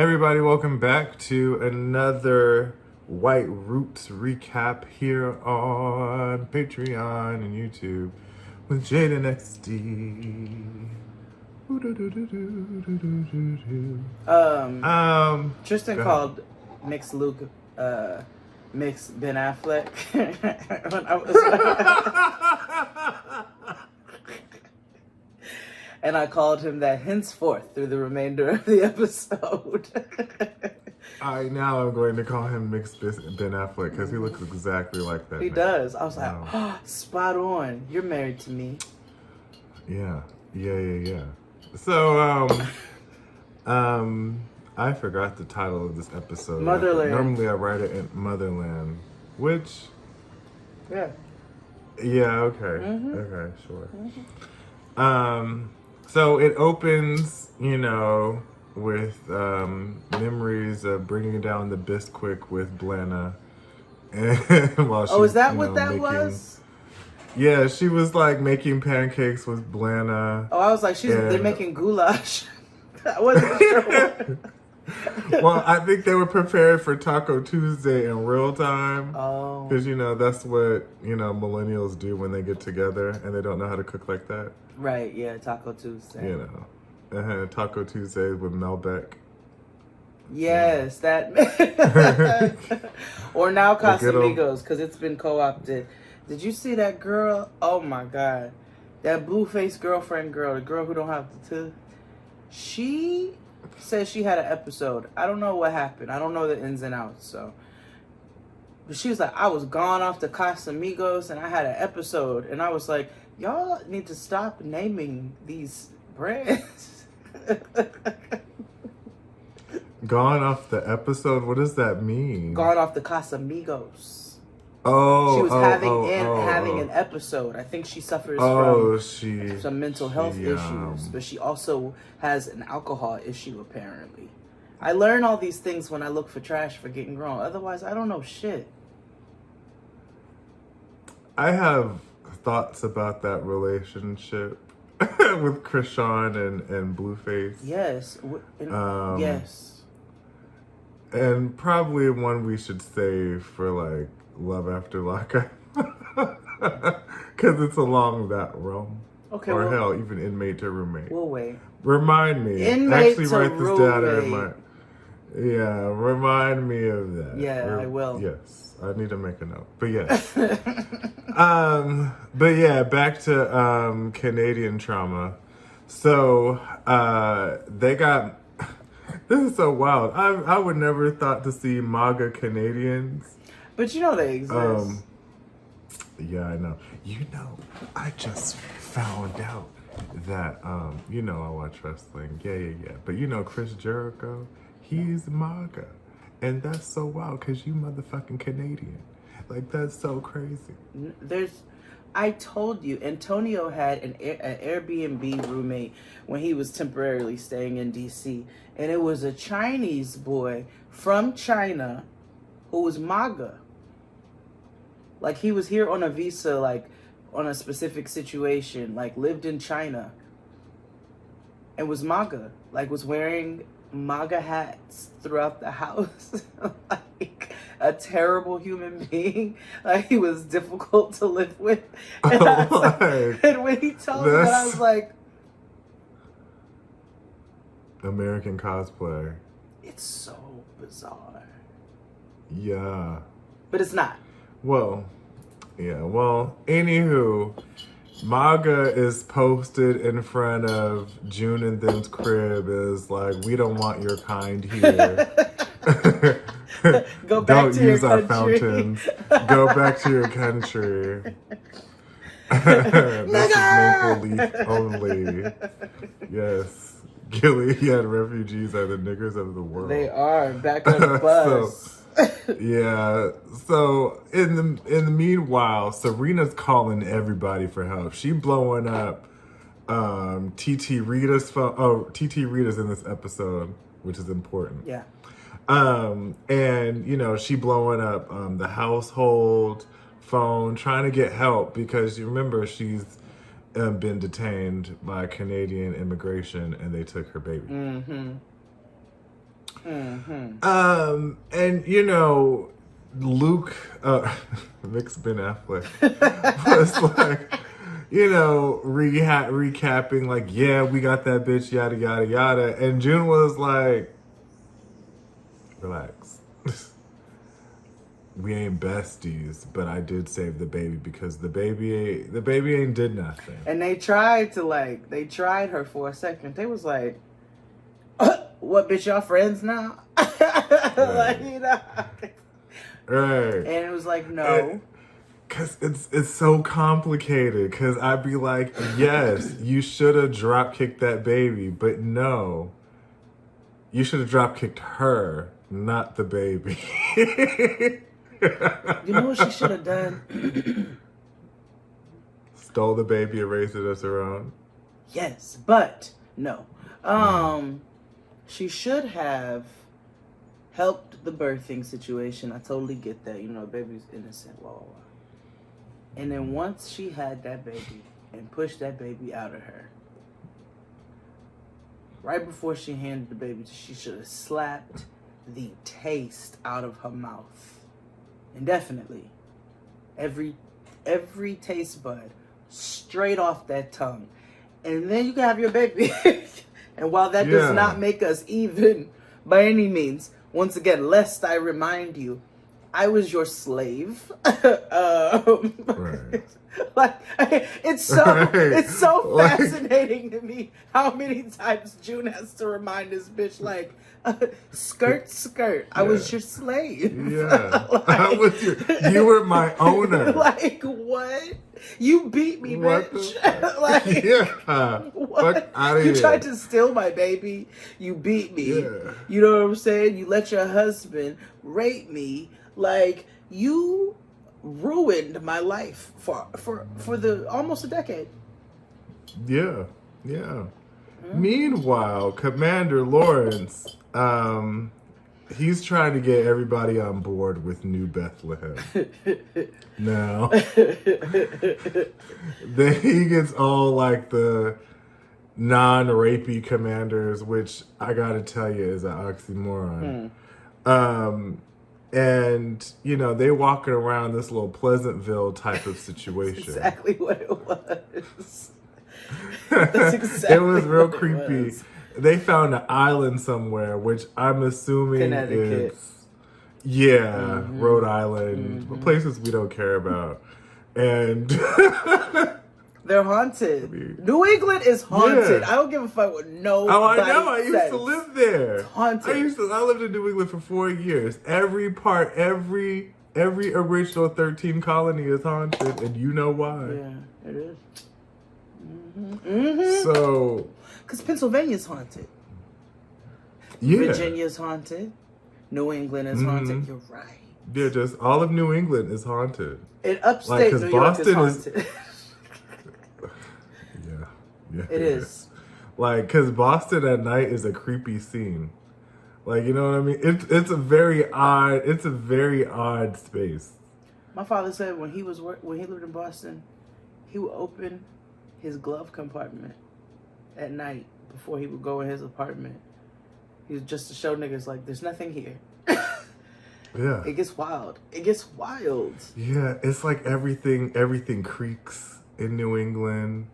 Hey everybody, welcome back to another White Roots recap here on Patreon and YouTube with Jade and XD. Tristan called Mix Luke, Mix Ben Affleck. When I was and I called him that henceforth through the remainder of the episode. I'm going to call him Mix Ben Affleck because he looks exactly like that. He does. I was like, oh, spot on. You're married to me. Yeah. So, I forgot the title of this episode. Motherland. Normally I write it in Motherland, which... Yeah. Yeah, okay. Mm-hmm. Okay, sure. Mm-hmm. So it opens, with memories of bringing down the Bisquick with Blanna. And while she, is that what that was? Yeah, she was like making pancakes with Blanna. Oh, I was like, they're making goulash. I wasn't sure. Well, I think they were prepared for Taco Tuesday in real time. Oh. Because, that's what, millennials do when they get together and they don't know how to cook like that. Right, yeah, Taco Tuesday. Taco Tuesday with Mel Beck. Yes, that. Or now Casamigos, because it's been co-opted. Did you see that girl? Oh my God. That blue-faced girlfriend girl, the girl who don't have the tooth. She says she had an episode. I don't know what happened. I don't know the ins and outs, so. But she was like, I was gone off the Casamigos and I had an episode. And I was like, y'all need to stop naming these brands. Gone off the episode? What does that mean? Gone off the Casamigos. Oh, she was having an episode. I think she suffers from some mental health issues, but she also has an alcohol issue apparently. I learn all these things when I look for trash for getting grown. Otherwise, I don't know shit. I have thoughts about that relationship with Krishan and Blueface. Yes. Yes. And probably one we should save for like Love After Lockup. Because it's along that realm. Okay. Or hell, even Inmate to Roommate. We'll wait. Remind me. Inmate Actually to write this down in my... roommate. Yeah, remind me of that. Yeah, I will. Yes, I need to make a note. But yes. But yeah, back to Canadian trauma. So they got... This is so wild. I would never thought to see MAGA Canadians. But they exist. Yeah, I know. I just found out that, I watch wrestling. Yeah. But Chris Jericho, he's MAGA. And that's so wild because you motherfucking Canadian. Like, that's so crazy. I told you, Antonio had an Airbnb roommate when he was temporarily staying in D.C. And it was a Chinese boy from China who was MAGA. Like, he was here on a visa, like, on a specific situation, like, lived in China. And was MAGA. Like, was wearing MAGA hats throughout the house. Like, a terrible human being. Like, he was difficult to live with. And, and when he told me that, I was like... American cosplay. It's so bizarre. Yeah. But it's not. Well, yeah. Well, anywho, MAGA is posted in front of June and them's crib as like, we don't want your kind here. Go back don't to use your our country. Fountains. Go back to your country. This is Maple Leaf only. Yes. Gilead refugees are the niggers of the world. They are back on the bus. Yeah. So in the meanwhile, Serena's calling everybody for help. She blowing up TT Rita's phone. Oh, TT Rita's in this episode, which is important. Yeah. And she blowing up the household phone, trying to get help because you remember she's been detained by Canadian immigration and they took her baby. Mm-hmm. And you know, Luke, mixed Ben Affleck, was like, you know, recapping like, yeah, we got that bitch, yada yada yada, and June was like, relax. We ain't besties, but I did save the baby because the baby ain't did nothing. And they tried her for a second. They was like, what, bitch, y'all friends now? Right. Like, you know. Right. And it was like, no. Cause it's so complicated. Cause I'd be like, yes, you should have drop kicked that baby, but no, you should have drop kicked her, not the baby. You know what she should have done? Stole the baby and raised it as her own. Yes, but no. She should have helped the birthing situation. I totally get that. You know, baby's innocent, blah, blah, blah. And then once she had that baby and pushed that baby out of her, right before she handed the baby, she should have slapped the taste out of her mouth. Indefinitely. Every taste bud straight off that tongue. And then you can have your baby. And while that does not make us even by any means, once again, lest I remind you, I was your slave. Right. Like, it's so fascinating to me how many times June has to remind this bitch, like, skirt. I was your slave. Yeah. Like, you were my owner. Like, what? You beat me, bitch. Like, yeah. What? Fuck out of You here. tried to steal my baby. You beat me. Yeah. You know what I'm saying? You let your husband rape me. Like, you ruined my life for the almost a decade. Yeah. Yeah. Meanwhile, Commander Lawrence, he's trying to get everybody on board with New Bethlehem. Now, then he gets all like the non-rapey commanders, which I gotta tell you is an oxymoron. And, you know, they walking around this little Pleasantville type of situation. That's exactly what it was. That's exactly it was real what creepy. was. They found an island somewhere, which I'm assuming Connecticut. is, Rhode Island, places we don't care about. And they're haunted. New England is haunted. Yeah. I don't give a fuck what nobody oh, I know. I used says. to live there. It's haunted. I lived in New England for 4 years. Every original 13 colony is haunted, and you know why. Yeah, it is. So, because Pennsylvania's haunted. yeah. Virginia's haunted. New England is haunted. You're right. Yeah, just all of New England is haunted. And upstate 'cause New York Boston is haunted. Yeah, It is. Like, because Boston at night is a creepy scene. Like, you know what I mean? It's a very odd space. My father said when he lived in Boston, he would open his glove compartment at night before he would go in his apartment. He was just to show niggas like there's nothing here. Yeah. It gets wild. It gets wild. Yeah, it's like everything creaks in New England.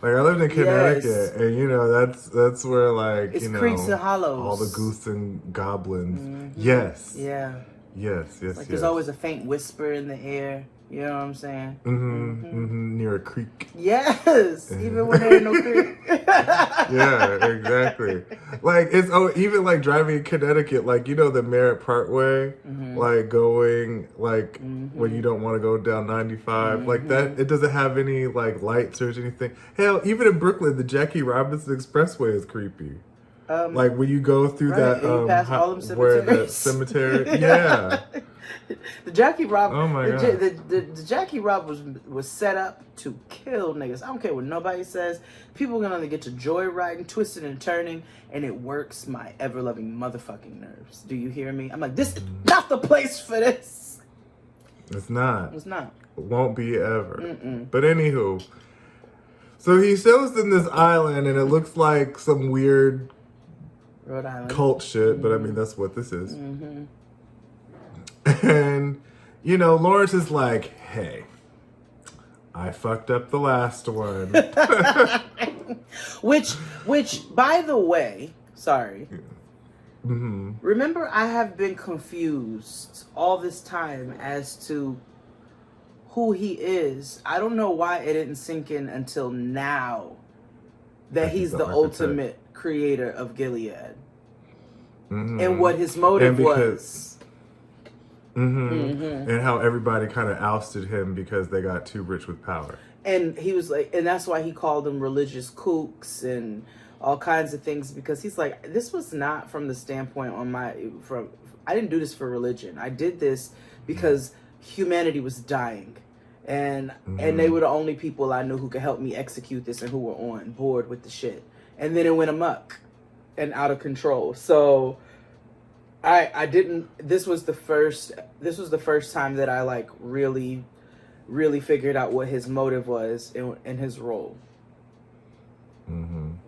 Like, I lived in Connecticut, and you know that's where, like, It's you know, creeks and hollows. all the goose and goblins. Yes. Yeah. Yes. Like there's always a faint whisper in the air. You know what I'm saying? Near a creek. Yes. Even when there ain't no creek. Yeah, exactly. Like, it's even like driving in Connecticut, like, you know, the Merritt Parkway, like going like when you don't want to go down 95, like that. It doesn't have any like lights or anything. Hell, even in Brooklyn, the Jackie Robinson Expressway is creepy. Like when you go through that, and you pass all them where the cemeteries. cemetery, yeah. The Jackie Rob. Oh my God. The Jackie Rob was set up to kill niggas. I don't care what nobody says. People are gonna get to joyriding, twisting and turning, and it works my ever loving motherfucking nerves. Do you hear me? I'm like, this is not the place for this. It's not. It's not. It won't be ever. But anywho, so he shows them this island, and it looks like some weird Rhode Island. cult shit, but I mean, that's what this is. And, you know, Lawrence is like, hey, I fucked up the last one. Which, by the way, sorry. Remember, I have been confused all this time as to who he is. I don't know why it didn't sink in until now that he's the ultimate creator of Gilead. And what his motive was. And how everybody kind of ousted him because they got too rich with power. And he was like, and that's why he called them religious kooks and all kinds of things, because he's like, this was not from the standpoint I didn't do this for religion. I did this because humanity was dying. And they were the only people I knew who could help me execute this and who were on board with the shit. And then it went amok and out of control. So I didn't, this was the first time that I like really figured out what his motive was in his role. And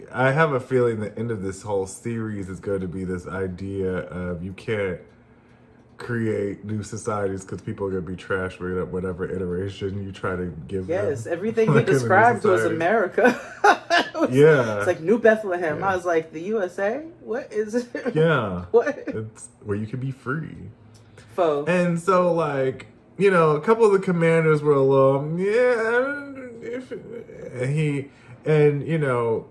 I have a feeling the end of this whole series is going to be this idea of you can't create new societies because people are going to be trashed with whatever iteration you try to give them. Yes, everything he described was America. It's like New Bethlehem. I was like, the USA? What is it? Yeah. What? It's where you can be free. Faux. And so, like, you know, a couple of the commanders were a little, and you know,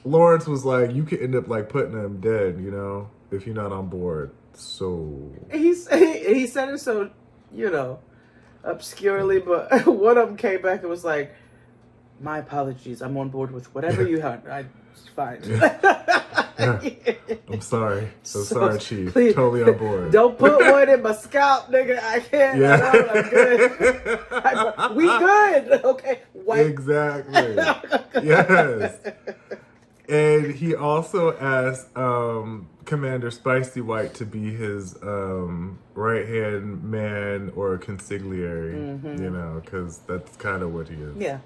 Lawrence was like, you could end up like putting him dead, you know, if you're not on board. So he said it so, you know, obscurely, but one of them came back and was like, my apologies, I'm on board with whatever you had. It's fine. I'm sorry. So sorry, Chief. Please, totally on board. Don't put one in my scalp, nigga. I can't. Yeah. I'm good. We good. Okay. White. Exactly. Yes. And he also asked Commander Spicy White to be his right-hand man or consigliere, you know, because that's kind of what he is. Yeah.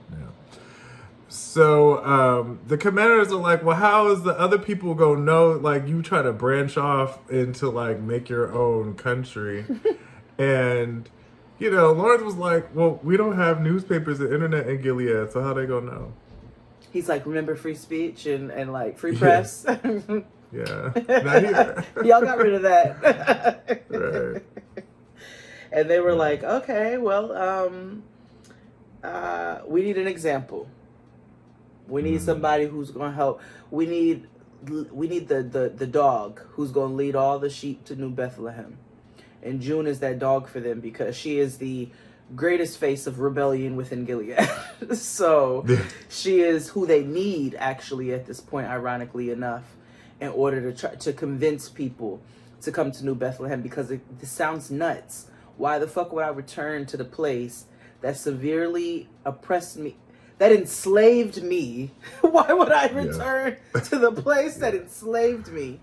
So the commanders are like, well, how is the other people gonna know? Like, you try to branch off into like make your own country. And, you know, Lawrence was like, well, we don't have newspapers and internet in Gilead, so how they gonna know? He's like, remember free speech and like free press? Yeah. Not here. Y'all got rid of that. Right. And they were like, okay, well, we need an example. We need somebody who's going to help. We need the dog who's going to lead all the sheep to New Bethlehem. And June is that dog for them because she is the greatest face of rebellion within Gilead. So she is who they need, actually, at this point, ironically enough, in order to try to convince people to come to New Bethlehem, because this sounds nuts. Why the fuck would I return to the place that severely oppressed me, that enslaved me? Why would I return to the place that enslaved me?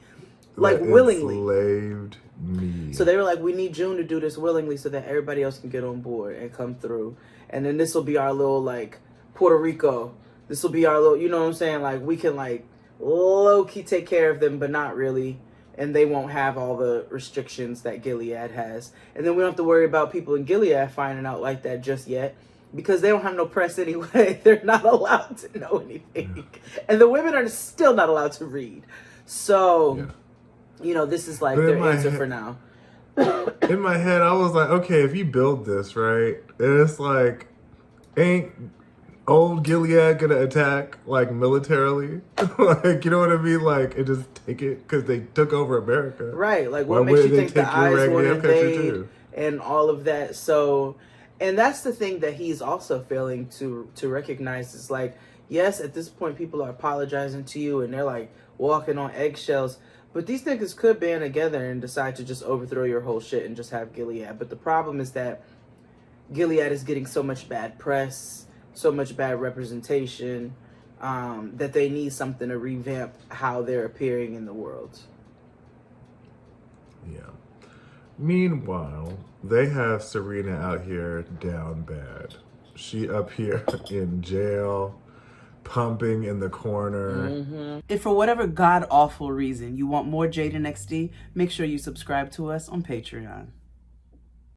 Like, willingly. Enslaved me. So they were like, we need June to do this willingly so that everybody else can get on board and come through. And then this will be our little, like, Puerto Rico. This will be our little, you know what I'm saying? Like, we can, like, low-key take care of them, but not really. And they won't have all the restrictions that Gilead has. And then we don't have to worry about people in Gilead finding out like that just yet, because they don't have no press anyway. They're not allowed to know anything. And the women are still not allowed to read. So, you know, this is like their answer for now. In my head, I was like, okay, if you build this, right, and it's like, ain't old Gilead gonna attack, like, militarily? Like, you know what I mean? Like, and just take it because they took over America. Right. Like, what makes you think the eyes won't invade and all of that? So, and that's the thing that he's also failing to recognize is, like, yes, at this point, people are apologizing to you and they're, like, walking on eggshells. But these niggas could band together and decide to just overthrow your whole shit and just have Gilead. But the problem is that Gilead is getting so much bad press, so much bad representation, that they need something to revamp how they're appearing in the world. Yeah. Meanwhile, they have Serena out here down bad. She up here in jail. pumping in the corner. If for whatever god awful reason you want more Jade and XD, make sure you subscribe to us on Patreon.